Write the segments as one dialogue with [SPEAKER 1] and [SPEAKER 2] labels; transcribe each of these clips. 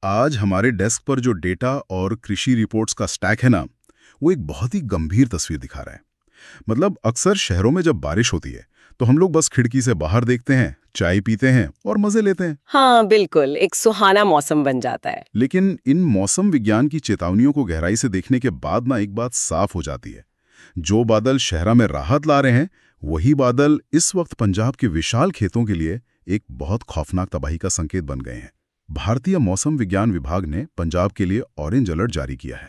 [SPEAKER 1] आज हमारे डेस्क पर जो डेटा और कृषि रिपोर्ट्स का स्टैक है ना, वो एक बहुत ही गंभीर तस्वीर दिखा रहा है। मतलब अक्सर शहरों में जब बारिश होती है तो हम लोग बस खिड़की से बाहर देखते हैं, चाय पीते हैं और मजे लेते हैं।
[SPEAKER 2] हाँ बिल्कुल, एक सुहाना मौसम बन जाता है।
[SPEAKER 1] लेकिन इन मौसम विज्ञान की चेतावनियों को गहराई से देखने के बाद ना एक बात साफ हो जाती है। जो बादल शहरा में राहत ला रहे हैं, वही बादल इस वक्त पंजाब के विशाल खेतों के लिए एक बहुत खौफनाक तबाही का संकेत बन गए हैं। भारतीय मौसम विज्ञान विभाग ने पंजाब के लिए ऑरेंज अलर्ट जारी किया है।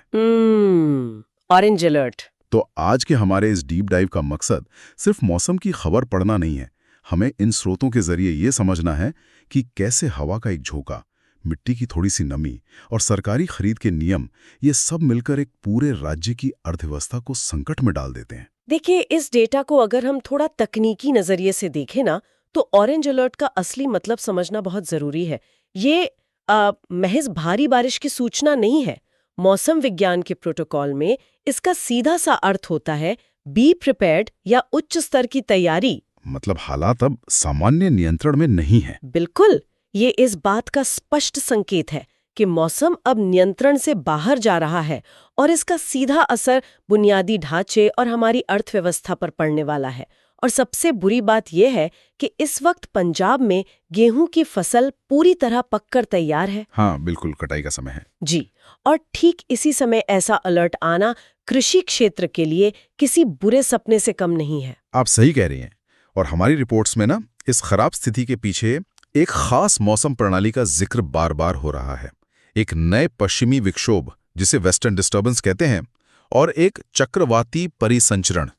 [SPEAKER 2] Orange alert.
[SPEAKER 1] तो आज के हमारे इस डीप डाइव का मकसद सिर्फ मौसम की खबर पढ़ना नहीं है। हमें इन स्रोतों के जरिए ये समझना है कि कैसे हवा का एक झोंका, मिट्टी की थोड़ी सी नमी और सरकारी खरीद के नियम, ये सब मिलकर एक पूरे राज्य की अर्थव्यवस्था को संकट में डाल देते हैं।
[SPEAKER 2] देखिए, इस डेटा को अगर हम थोड़ा तकनीकी नजरिए से देखें ना, तो ऑरेंज अलर्ट का असली मतलब समझना बहुत जरूरी है। ये महज भारी बारिश की सूचना नहीं है। मौसम विज्ञान के प्रोटोकॉल में इसका सीधा सा अर्थ होता है बी प्रिपेयर्ड या उच्च स्तर की तैयारी।
[SPEAKER 1] मतलब हालात अब सामान्य नियंत्रण में नहीं है।
[SPEAKER 2] बिल्कुल, ये इस बात का स्पष्ट संकेत है कि मौसम अब नियंत्रण से बाहर जा रहा है और इसका सीधा असर बुनियादी ढांचे और हमारी अर्थव्यवस्था पर पड़ने वाला है। और सबसे बुरी बात यह है कि इस वक्त पंजाब में गेहूं की फसल पूरी तरह पककर तैयार है।
[SPEAKER 1] हाँ बिल्कुल, कटाई का समय है
[SPEAKER 2] जी, और ठीक इसी समय ऐसा अलर्ट आना कृषि क्षेत्र के लिए किसी बुरे सपने से कम नहीं है।
[SPEAKER 1] आप सही कह रही हैं। और हमारी रिपोर्ट्स में ना इस खराब स्थिति के पीछे एक खास मौसम प्रणाली का जिक्र बार बार हो रहा है। एक नए पश्चिमी विक्षोभ, जिसे वेस्टर्न डिस्टर्बेंस कहते हैं, और एक चक्रवाती परिसंचरण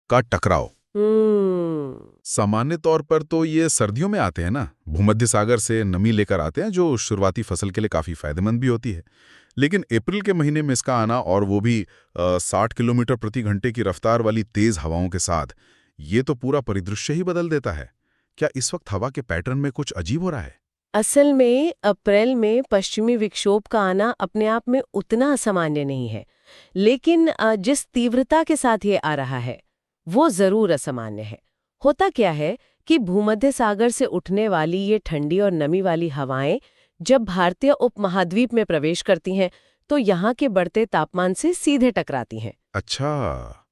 [SPEAKER 1] का टकराव। सामान्य तौर पर तो ये सर्दियों में आते हैं ना, भूमध्य सागर से नमी लेकर आते हैं, जो शुरुआती फसल के लिए काफी फायदेमंद भी होती है। लेकिन अप्रैल के महीने में इसका आना, और वो भी 60 किलोमीटर प्रति घंटे की रफ्तार वाली तेज हवाओं के साथ, ये तो पूरा परिदृश्य ही बदल देता है। क्या इस वक्त हवा के पैटर्न में कुछ अजीब हो रहा है?
[SPEAKER 2] असल में अप्रैल में पश्चिमी विक्षोभ का आना अपने आप में उतना असामान्य नहीं है, लेकिन जिस तीव्रता के साथ ये आ रहा है वो जरूर असामान्य है। होता क्या है कि भूमध्य सागर से उठने वाली ये ठंडी और नमी वाली हवाएं जब भारतीय उपमहाद्वीप में प्रवेश करती हैं तो यहाँ के बढ़ते तापमान से सीधे टकराती हैं।
[SPEAKER 1] अच्छा,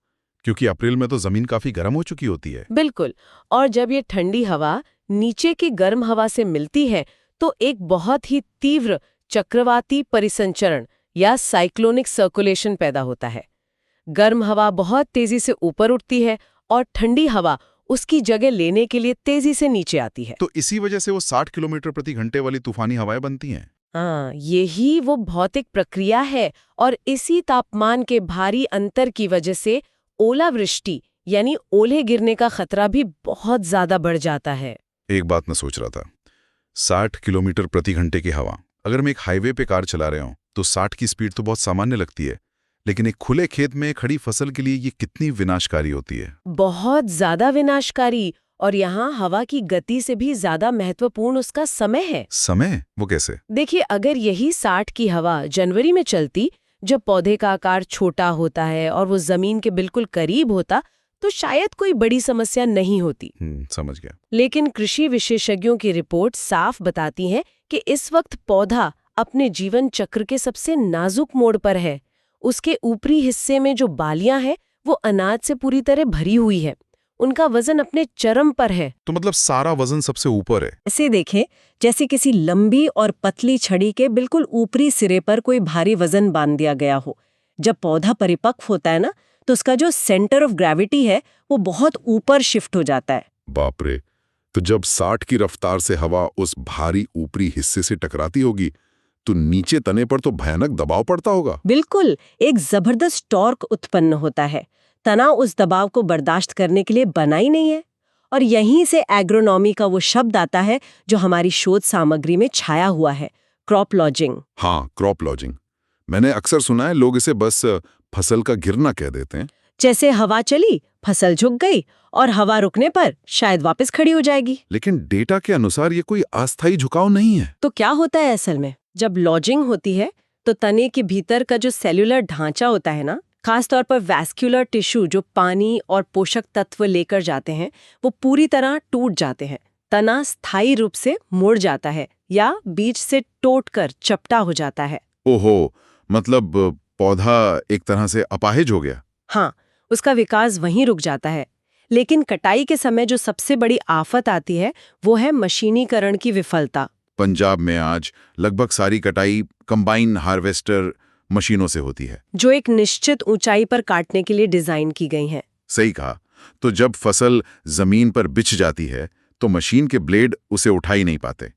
[SPEAKER 1] क्योंकि अप्रैल में तो जमीन काफी गर्म हो चुकी होती है।
[SPEAKER 2] बिल्कुल, और जब ये ठंडी हवा नीचे की गर्म हवा से मिलती है तो एक बहुत ही तीव्र चक्रवाती परिसंचरण या साइक्लोनिक सर्कुलेशन पैदा होता है। गर्म हवा बहुत तेजी से ऊपर उठती है और ठंडी हवा उसकी जगह लेने के लिए तेजी से नीचे आती है।
[SPEAKER 1] तो इसी वजह से वो 60 किलोमीटर प्रति घंटे वाली तूफानी हवाएं बनती हैं।
[SPEAKER 2] हाँ, यही वो भौतिक प्रक्रिया है, और इसी तापमान के भारी अंतर की वजह से ओलावृष्टि यानी ओले गिरने का खतरा भी बहुत ज्यादा बढ़ जाता है।
[SPEAKER 1] एक बात मैं सोच रहा था, 60 किलोमीटर प्रति घंटे की हवा, अगर मैं एक हाईवे पे कार चला रहा हूं तो 60 की स्पीड तो बहुत सामान्य लगती है, लेकिन एक खुले खेत में खड़ी फसल के लिए ये कितनी विनाशकारी होती है।
[SPEAKER 2] बहुत ज्यादा विनाशकारी, और यहाँ हवा की गति से भी ज्यादा महत्वपूर्ण उसका समय है।
[SPEAKER 1] समय? वो कैसे?
[SPEAKER 2] देखिए, अगर यही 60 की हवा जनवरी में चलती, जब पौधे का आकार छोटा होता है और वो जमीन के बिल्कुल करीब होता, तो शायद कोई बड़ी समस्या नहीं होती।
[SPEAKER 1] समझ गया।
[SPEAKER 2] लेकिन कृषि विशेषज्ञों की रिपोर्ट साफ बताती है कि इस वक्त पौधा अपने जीवन चक्र के सबसे नाजुक मोड़ पर है। उसके ऊपरी हिस्से में जो बालियां हैं वो अनाज से पूरी तरह भरी हुई है। उनका वजन अपने चरम पर है।
[SPEAKER 1] तो मतलब सारा वजन सबसे ऊपर है।
[SPEAKER 2] ऐसे देखें जैसे किसी लंबी और पतली छड़ी के बिल्कुल ऊपरी सिरे पर कोई भारी वजन बांध दिया गया हो। जब पौधा परिपक्व होता है ना, तो उसका जो सेंटर ऑफ ग्रेविटी है वो बहुत ऊपर शिफ्ट हो जाता है।
[SPEAKER 1] बाप रे! तो जब 60 की रफ्तार से हवा उस भारी ऊपरी हिस्से से टकराती होगी तो नीचे तने पर तो भयानक दबाव पड़ता होगा।
[SPEAKER 2] बिल्कुल, एक जबरदस्त टॉर्क उत्पन्न होता है। तना उस दबाव को बर्दाश्त करने के लिए बना ही नहीं है। और यहीं से एग्रोनॉमी का वो शब्द आता है जो हमारी शोध सामग्री में छाया हुआ है, क्रॉप लॉजिंग।
[SPEAKER 1] हाँ, क्रॉप लॉजिंग। मैंने अक्सर सुना है लोग इसे बस फसल का गिरना कह देते हैं।
[SPEAKER 2] जैसे हवा चली, फसल झुक गई, और हवा रुकने पर शायद वापस खड़ी हो जाएगी।
[SPEAKER 1] लेकिन डेटा के अनुसार ये कोई अस्थायी झुकाव नहीं है।
[SPEAKER 2] तो क्या होता है असल में? जब लॉजिंग होती है तो तने के भीतर का जो सेल्यूलर ढांचा होता है ना, खासतौर पर वैस्कुलर टिश्यू जो पानी और पोषक तत्व लेकर जाते हैं, वो पूरी तरह टूट जाते हैं। तना स्थायी रूप से मुड़ जाता है या बीच से टूटकर चपटा हो जाता है।
[SPEAKER 1] ओहो, मतलब पौधा एक तरह से अपाहिज हो गया।
[SPEAKER 2] हाँ, उसका विकास वहीं रुक जाता है। लेकिन कटाई के समय जो सबसे बड़ी आफत आती है वो है मशीनीकरण की विफलता।
[SPEAKER 1] पंजाब में आज लगभग सारी कटाई कंबाइन हार्वेस्टर मशीनों से होती है,
[SPEAKER 2] जो एक निश्चित ऊंचाई पर काटने के लिए डिजाइन की गई हैं।
[SPEAKER 1] सही कहा। तो जब फसल जमीन पर बिछ जाती है तो मशीन के ब्लेड उसे उठा ही नहीं पाते।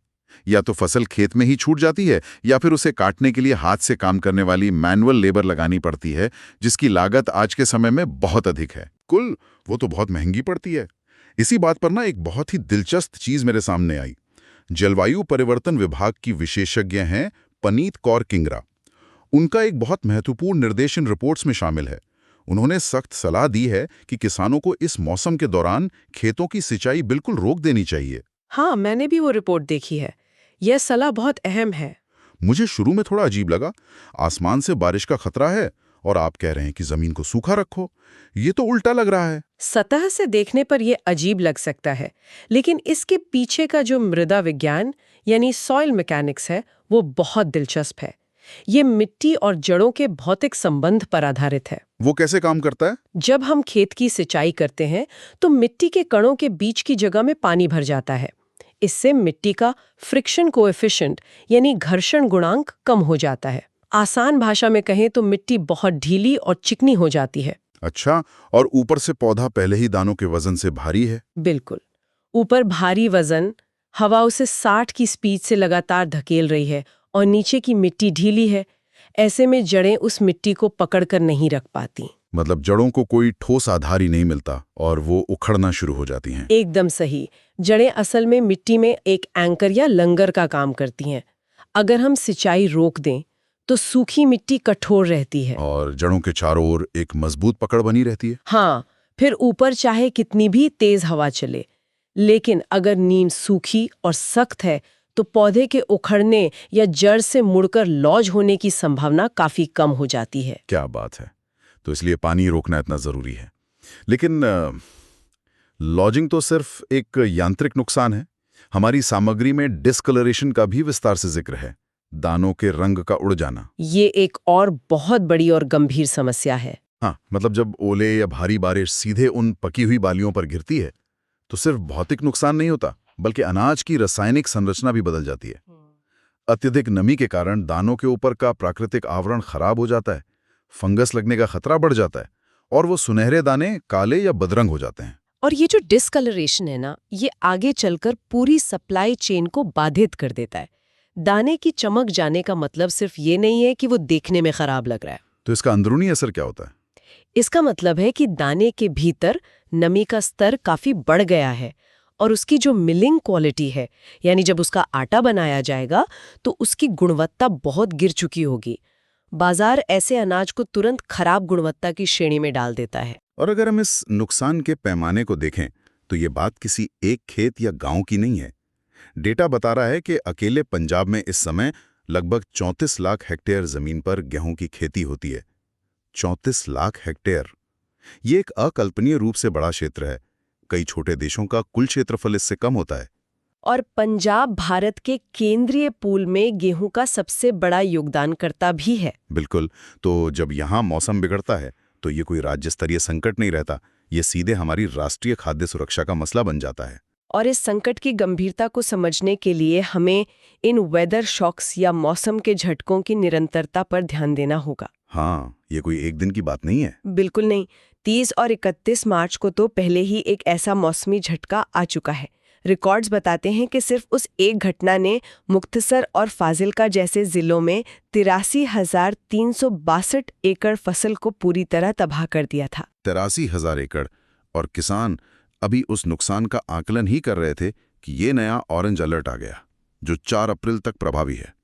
[SPEAKER 1] या तो फसल खेत में ही छूट जाती है या फिर उसे काटने के लिए हाथ से काम करने वाली मैनुअल लेबर लगानी पड़ती है, जिसकी लागत आज के समय में बहुत अधिक है। कुल वो तो बहुत महंगी पड़ती है। इसी बात पर ना एक बहुत ही दिलचस्प चीज मेरे सामने आई। जलवायु परिवर्तन विभाग की विशेषज्ञ हैं पनीत कौर किंगरा। उनका एक बहुत महत्वपूर्ण निर्देशन रिपोर्ट्स में शामिल है। उन्होंने सख्त सलाह दी है कि किसानों को इस मौसम के दौरान खेतों की सिंचाई बिल्कुल रोक देनी चाहिए।
[SPEAKER 2] हाँ, मैंने भी वो रिपोर्ट देखी है। यह सलाह बहुत अहम है।
[SPEAKER 1] मुझे शुरू में थोड़ा अजीब लगा। आसमान से बारिश का खतरा है और आप कह रहे हैं कि जमीन को सूखा रखो। ये तो उल्टा लग रहा है।
[SPEAKER 2] सतह से देखने पर यह अजीब लग सकता है, लेकिन इसके पीछे का जो मृदा विज्ञान यानी सॉइल मैकेनिक्स है वो बहुत दिलचस्प है। ये मिट्टी और जड़ों के भौतिक संबंध पर आधारित है।
[SPEAKER 1] वो कैसे काम करता है?
[SPEAKER 2] जब हम खेत की सिंचाई करते हैं तो मिट्टी के कणों के बीच की जगह में पानी भर जाता है। इससे मिट्टी का फ्रिक्शन कोएफिशिएंट यानी घर्षण गुणांक कम हो जाता है। आसान भाषा में कहें तो मिट्टी बहुत ढीली और चिकनी हो जाती है।
[SPEAKER 1] अच्छा, और ऊपर से पौधा पहले ही दानों के वजन से भारी है।
[SPEAKER 2] बिल्कुल, ऊपर भारी वजन, हवा उसे 60 की स्पीड से लगातार धकेल रही है और नीचे की मिट्टी ढीली है। ऐसे में जड़ें उस मिट्टी को पकड़कर नहीं रख पाती।
[SPEAKER 1] मतलब जड़ों को कोई ठोस आधार ही नहीं मिलता और वो उखड़ना शुरू हो जाती हैं।
[SPEAKER 2] एकदम सही। जड़ें असल में मिट्टी में एक एंकर या लंगर का काम करती हैं। अगर हम सिंचाई रोक दें तो सूखी मिट्टी कठोर रहती है
[SPEAKER 1] और जड़ों के चारों ओर एक मजबूत पकड़ बनी रहती है।
[SPEAKER 2] हाँ, फिर ऊपर चाहे कितनी भी तेज हवा चले, लेकिन अगर नींव सूखी और सख्त है तो पौधे के उखड़ने या जड़ से मुड़कर लॉज होने की संभावना काफी कम हो जाती है।
[SPEAKER 1] क्या बात है। तो इसलिए पानी रोकना इतना जरूरी है। लेकिन लॉजिंग तो सिर्फ एक यांत्रिक नुकसान है। हमारी सामग्री में डिस्कलरेशन का भी विस्तार से जिक्र है, दानों के रंग का उड़ जाना।
[SPEAKER 2] ये एक और बहुत बड़ी और गंभीर समस्या है।
[SPEAKER 1] हाँ, मतलब जब ओले या भारी बारिश सीधे उन पकी हुई बालियों पर गिरती है तो सिर्फ भौतिक नुकसान नहीं होता, बल्कि अनाज की रासायनिक संरचना भी बदल जाती है। अत्यधिक नमी के कारण दानों के ऊपर का प्राकृतिक आवरण खराब हो जाता है, फंगस लगने का खतरा बढ़ जाता है और वो सुनहरे दाने काले या बदरंग हो जाते हैं।
[SPEAKER 2] और ये जो डिस्कलरेशन है ना, ये आगे चलकर पूरी सप्लाई चेन को बाधित कर देता है। दाने की चमक जाने का मतलब सिर्फ ये नहीं है कि वो देखने में खराब लग रहा है।
[SPEAKER 1] तो इसका अंदरूनी असर क्या होता है?
[SPEAKER 2] इसका मतलब है कि दाने के भीतर नमी का स्तर काफी बढ़ गया है और उसकी जो मिलिंग क्वालिटी है, यानी जब उसका आटा बनाया जाएगा तो उसकी गुणवत्ता बहुत गिर चुकी होगी। बाजार ऐसे अनाज को तुरंत खराब गुणवत्ता की श्रेणी में डाल देता है।
[SPEAKER 1] और अगर हम इस नुकसान के पैमाने को देखें तो ये बात किसी एक खेत या गांव की नहीं है। डेटा बता रहा है कि अकेले पंजाब में इस समय लगभग 34 लाख हेक्टेयर जमीन पर गेहूं की खेती होती है। 34 लाख हेक्टेयर, ये एक अकल्पनीय रूप से बड़ा क्षेत्र है। कई छोटे देशों का कुल क्षेत्रफल इससे कम होता है।
[SPEAKER 2] और पंजाब भारत के केंद्रीय पूल में गेहूं का सबसे बड़ा योगदानकर्ता भी है।
[SPEAKER 1] बिल्कुल। तो जब यहाँ मौसम बिगड़ता है तो ये कोई राज्य स्तरीय संकट नहीं रहता, ये सीधे हमारी राष्ट्रीय खाद्य सुरक्षा का मसला बन जाता है।
[SPEAKER 2] और इस संकट की गंभीरता को समझने के लिए हमें इन वेदर शॉक्स या मौसम के झटकों की निरंतरता पर ध्यान देना होगा।
[SPEAKER 1] हाँ, ये कोई एक दिन की बात नहीं है।
[SPEAKER 2] बिल्कुल नहीं। 30 और 31 मार्च को तो पहले ही एक ऐसा मौसमी झटका आ चुका है। रिकॉर्ड्स बताते हैं कि सिर्फ उस एक घटना ने मुक्तसर और फाजिलका जैसे जिलों में 83,362 एकड़ फसल को पूरी तरह तबाह कर दिया था।
[SPEAKER 1] 83,000 एकड़। और किसान अभी उस नुकसान का आकलन ही कर रहे थे कि ये नया ऑरेंज अलर्ट आ गया, जो 4 अप्रैल तक प्रभावी है।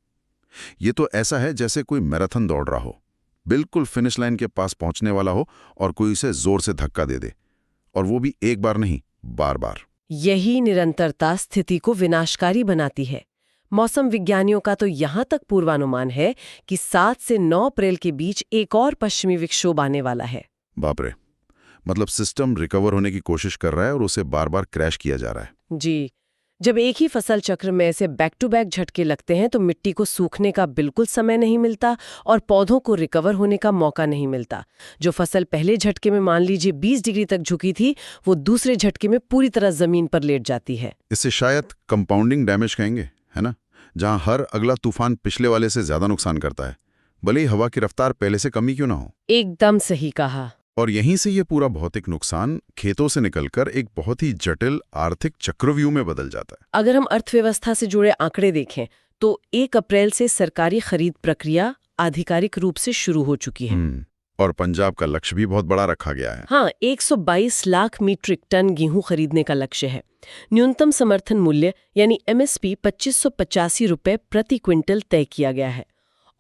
[SPEAKER 1] ये तो ऐसा है जैसे कोई मैराथन दौड़ रहा हो, बिल्कुल फिनिश लाइन के पास पहुंचने वाला हो और कोई उसे जोर से धक्का दे दे, और वो भी एक बार नहीं, बार बार।
[SPEAKER 2] यही निरंतरता स्थिति को विनाशकारी बनाती है। मौसम विज्ञानियों का तो यहाँ तक पूर्वानुमान है कि 7 से 9 अप्रैल के बीच एक और पश्चिमी विक्षोभ आने वाला है।
[SPEAKER 1] बाप रे, मतलब सिस्टम रिकवर होने की कोशिश कर रहा है और उसे बार बार क्रैश किया जा रहा है।
[SPEAKER 2] जी, जब एक ही फसल चक्र में ऐसे बैक टू बैक झटके लगते हैं तो मिट्टी को सूखने का बिल्कुल समय नहीं मिलता और पौधों को रिकवर होने का मौका नहीं मिलता। जो फसल पहले झटके में मान लीजिए 20 डिग्री तक झुकी थी, वो दूसरे झटके में पूरी तरह जमीन पर लेट जाती है।
[SPEAKER 1] इसे शायद कंपाउंडिंग डैमेज कहेंगे, है ना, जहां हर अगला तूफान पिछले वाले से ज्यादा नुकसान करता है, भले ही हवा की रफ्तार पहले से कमी क्यों ना हो।
[SPEAKER 2] एकदम सही कहा।
[SPEAKER 1] और यहीं से ये पूरा भौतिक नुकसान खेतों से निकलकर एक बहुत ही जटिल आर्थिक चक्रव्यूह में बदल जाता है।
[SPEAKER 2] अगर हम अर्थव्यवस्था से जुड़े आंकड़े देखें तो 1 अप्रैल से सरकारी खरीद प्रक्रिया आधिकारिक रूप से शुरू हो चुकी है।
[SPEAKER 1] और पंजाब का लक्ष्य भी बहुत बड़ा रखा गया है।
[SPEAKER 2] हाँ, 122 लाख मीट्रिक टन गेहूं खरीदने का लक्ष्य है। न्यूनतम समर्थन मूल्य यानी MSP 2585 रुपए प्रति क्विंटल तय किया गया है।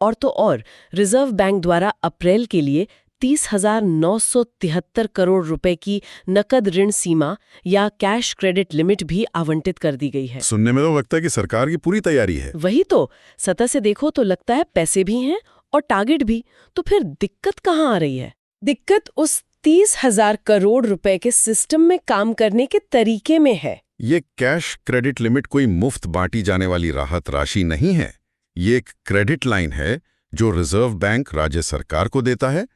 [SPEAKER 2] और तो और रिजर्व बैंक द्वारा अप्रैल के लिए 30,973 करोड़ रुपए की नकद ऋण सीमा या कैश क्रेडिट लिमिट भी आवंटित कर दी गई है।
[SPEAKER 1] सुनने में तो लगता है कि सरकार की पूरी तैयारी है।
[SPEAKER 2] वही तो, सतह से देखो तो लगता है पैसे भी हैं और टारगेट भी। तो फिर दिक्कत कहाँ आ रही है? दिक्कत उस 30,000 करोड़ रुपए के सिस्टम में काम करने के तरीके में है।
[SPEAKER 1] ये कैश क्रेडिट लिमिट कोई मुफ्त बांटी जाने वाली राहत राशि नहीं है। ये एक क्रेडिट लाइन है जो रिजर्व बैंक राज्य सरकार को देता है,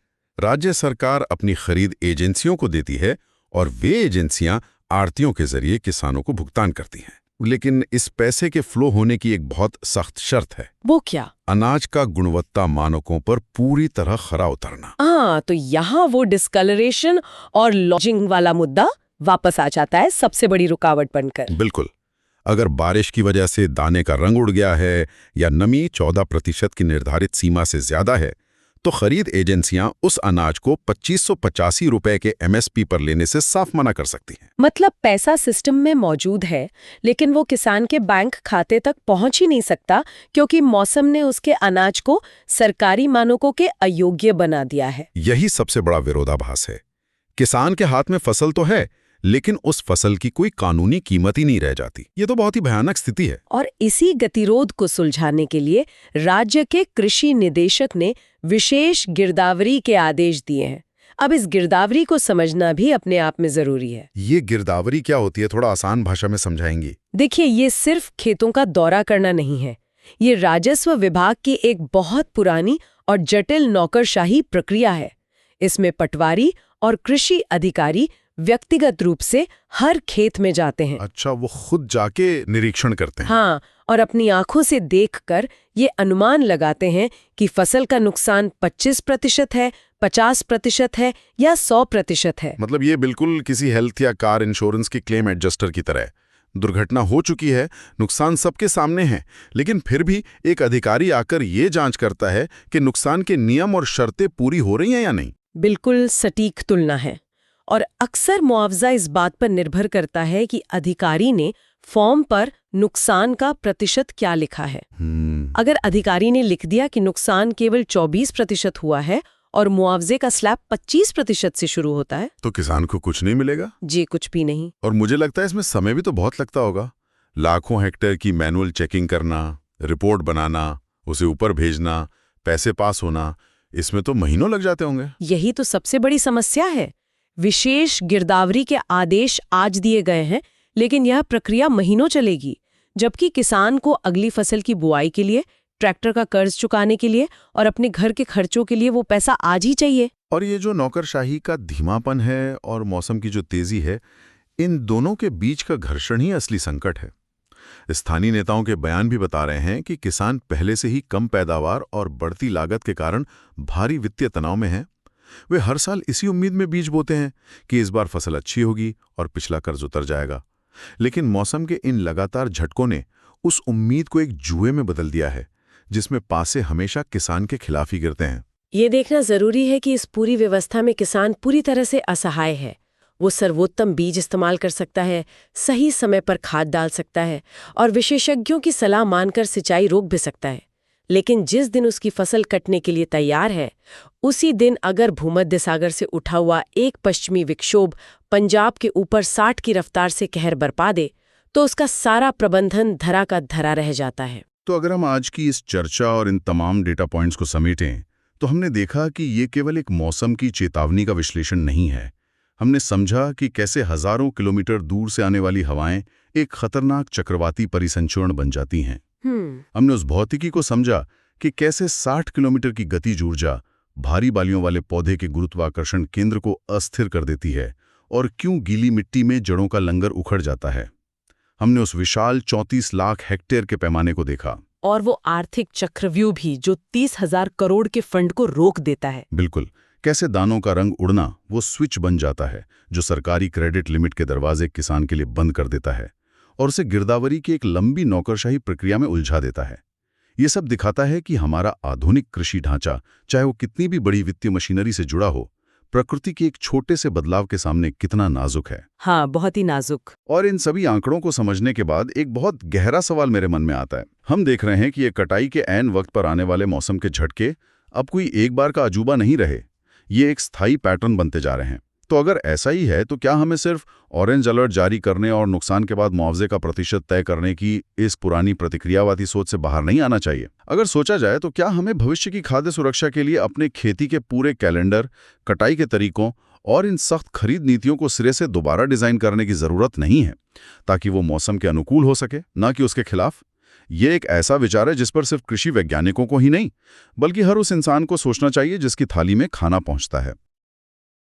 [SPEAKER 1] राज्य सरकार अपनी खरीद एजेंसियों को देती है और वे एजेंसियां आढ़तियों के जरिए किसानों को भुगतान करती हैं। लेकिन इस पैसे के फ्लो होने की एक बहुत सख्त शर्त है।
[SPEAKER 2] वो क्या?
[SPEAKER 1] अनाज का गुणवत्ता मानकों पर पूरी तरह खरा उतरना।
[SPEAKER 2] तो यहाँ वो डिस्कलरेशन और लॉजिंग वाला मुद्दा वापस आ जाता है, सबसे बड़ी रुकावट बनकर।
[SPEAKER 1] बिल्कुल। अगर बारिश की वजह से दाने का रंग उड़ गया है या नमी 14% की निर्धारित सीमा से ज्यादा है, तो खरीद एजेंसियां उस अनाज को 2585 रुपए के MSP पर लेने से साफ मना कर सकती हैं।
[SPEAKER 2] मतलब पैसा सिस्टम में मौजूद है, लेकिन वो किसान के बैंक खाते तक पहुंच ही नहीं सकता क्योंकि मौसम ने उसके अनाज को सरकारी मानकों के अयोग्य बना दिया है।
[SPEAKER 1] यही सबसे बड़ा विरोधाभास है। किसान के हाथ में फसल तो है, लेकिन उस फसल की कोई कानूनी कीमत ही नहीं रह जाती। ये तो बहुत ही भयानक स्थिति है।
[SPEAKER 2] और इसी गतिरोध को सुलझाने के लिए राज्य के कृषि निदेशक ने विशेष गिरदावरी के आदेश दिए हैं। अब इस गिरदावरी को समझना भी अपने आप में जरूरी है।
[SPEAKER 1] ये गिरदावरी क्या होती है, थोड़ा आसान भाषा में समझाएंगी?
[SPEAKER 2] देखिए, ये सिर्फ खेतों का दौरा करना नहीं है। ये राजस्व विभाग की एक बहुत पुरानी और जटिल नौकरशाही प्रक्रिया है। इसमें पटवारी और कृषि अधिकारी व्यक्तिगत रूप से हर खेत में जाते हैं।
[SPEAKER 1] अच्छा, वो खुद जाके निरीक्षण करते हैं?
[SPEAKER 2] हाँ, और अपनी आंखों से देखकर ये अनुमान लगाते हैं कि फसल का नुकसान 25% है, 50% है या 100% है।
[SPEAKER 1] मतलब ये बिल्कुल किसी हेल्थ या कार इंश्योरेंस की क्लेम एडजस्टर की तरह है। दुर्घटना हो चुकी है, नुकसान सबके सामने है, लेकिन फिर भी एक अधिकारी आकर ये जांच करता है कि नुकसान के नियम और शर्तें पूरी हो रही हैं या नहीं।
[SPEAKER 2] बिल्कुल सटीक तुलना है। और अक्सर मुआवजा इस बात पर निर्भर करता है कि अधिकारी ने फॉर्म पर नुकसान का प्रतिशत क्या लिखा है। अगर अधिकारी ने लिख दिया कि नुकसान केवल 24% हुआ है और मुआवजे का स्लैब 25% से शुरू होता है,
[SPEAKER 1] तो किसान को कुछ नहीं मिलेगा?
[SPEAKER 2] जी, कुछ भी नहीं।
[SPEAKER 1] और मुझे लगता है इसमें समय भी तो बहुत लगता होगा। लाखों हेक्टेयर की मैनुअल चेकिंग करना, रिपोर्ट बनाना, उसे ऊपर भेजना, पैसे पास होना, इसमें तो महीनों लग जाते होंगे।
[SPEAKER 2] यही तो सबसे बड़ी समस्या है। विशेष गिरदावरी के आदेश आज दिए गए हैं, लेकिन यह प्रक्रिया महीनों चलेगी, जबकि किसान को अगली फसल की बुआई के लिए, ट्रैक्टर का कर्ज चुकाने के लिए और अपने घर के खर्चों के लिए वो पैसा आज ही चाहिए।
[SPEAKER 1] और ये जो नौकरशाही का धीमापन है और मौसम की जो तेजी है, इन दोनों के बीच का घर्षण ही असली संकट है। स्थानीय नेताओं के बयान भी बता रहे हैं कि किसान पहले से ही कम पैदावार और बढ़ती लागत के कारण भारी वित्तीय तनाव में हैं। वे हर साल इसी उम्मीद में बीज बोते हैं कि इस बार फसल अच्छी होगी और पिछला कर्ज उतर जाएगा। लेकिन मौसम के इन लगातार झटकों ने उस उम्मीद को एक जुए में बदल दिया है, जिसमें पासे हमेशा किसान के खिलाफ ही गिरते हैं।
[SPEAKER 2] ये देखना जरूरी है कि इस पूरी व्यवस्था में किसान पूरी तरह से असहाय है। वो सर्वोत्तम बीज इस्तेमाल कर सकता है, सही समय पर खाद डाल सकता है और विशेषज्ञों की सलाह मानकर सिंचाई रोक भी सकता है। लेकिन जिस दिन उसकी फसल कटने के लिए तैयार है, उसी दिन अगर भूमध्य सागर से उठा हुआ एक पश्चिमी विक्षोभ पंजाब के ऊपर 60 की रफ्तार से कहर बरपा दे, तो उसका सारा प्रबंधन धरा का धरा रह जाता है।
[SPEAKER 1] तो अगर हम आज की इस चर्चा और इन तमाम डेटा पॉइंट्स को समेटें, तो हमने देखा कि ये केवल एक मौसम की चेतावनी का विश्लेषण नहीं है। हमने समझा कि कैसे हजारों किलोमीटर दूर से आने वाली हवाएं एक खतरनाक चक्रवाती परिसंचरण बन जाती हैं। हमने उस भौतिकी को समझा कि कैसे 60 किलोमीटर की गतिज ऊर्जा भारी बालियों वाले पौधे के गुरुत्वाकर्षण केंद्र को अस्थिर कर देती है और क्यों गीली मिट्टी में जड़ों का लंगर उखड़ जाता है। हमने उस विशाल 34 लाख हेक्टेयर के पैमाने को देखा।
[SPEAKER 3] और वो आर्थिक चक्रव्यूह भी जो 30,000 करोड़ के फंड को रोक देता है।
[SPEAKER 1] बिल्कुल, कैसे दानों का रंग उड़ना वो स्विच बन जाता है जो सरकारी क्रेडिट लिमिट के दरवाजे किसान के लिए बंद कर देता है और उसे गिरदावरी की एक लंबी नौकरशाही प्रक्रिया में उलझा देता है। ये सब दिखाता है कि हमारा आधुनिक कृषि ढांचा, चाहे वो कितनी भी बड़ी वित्तीय मशीनरी से जुड़ा हो, प्रकृति के एक छोटे से बदलाव के सामने कितना नाजुक है।
[SPEAKER 3] हाँ, बहुत ही नाजुक।
[SPEAKER 1] और इन सभी आंकड़ों को समझने के बाद एक बहुत गहरा सवाल मेरे मन में आता है। हम देख रहे हैं कि ये कटाई के ऐन वक्त पर आने वाले मौसम के झटके अब कोई एक बार का अजूबा नहीं रहे, ये एक स्थायी पैटर्न बनते जा रहे हैं। तो अगर ऐसा ही है तो क्या हमें सिर्फ ऑरेंज अलर्ट जारी करने और नुकसान के बाद मुआवजे का प्रतिशत तय करने की इस पुरानी प्रतिक्रियावादी सोच से बाहर नहीं आना चाहिए? अगर सोचा जाए तो क्या हमें भविष्य की खाद्य सुरक्षा के लिए अपने खेती के पूरे कैलेंडर, कटाई के तरीकों और इन सख्त खरीद नीतियों को सिरे से दोबारा डिजाइन करने की जरूरत नहीं है, ताकि वो मौसम के अनुकूल हो सके, ना कि उसके खिलाफ? ये एक ऐसा विचार है जिस पर सिर्फ कृषि वैज्ञानिकों को ही नहीं, बल्कि हर उस इंसान को सोचना चाहिए जिसकी थाली में खाना पहुंचता है।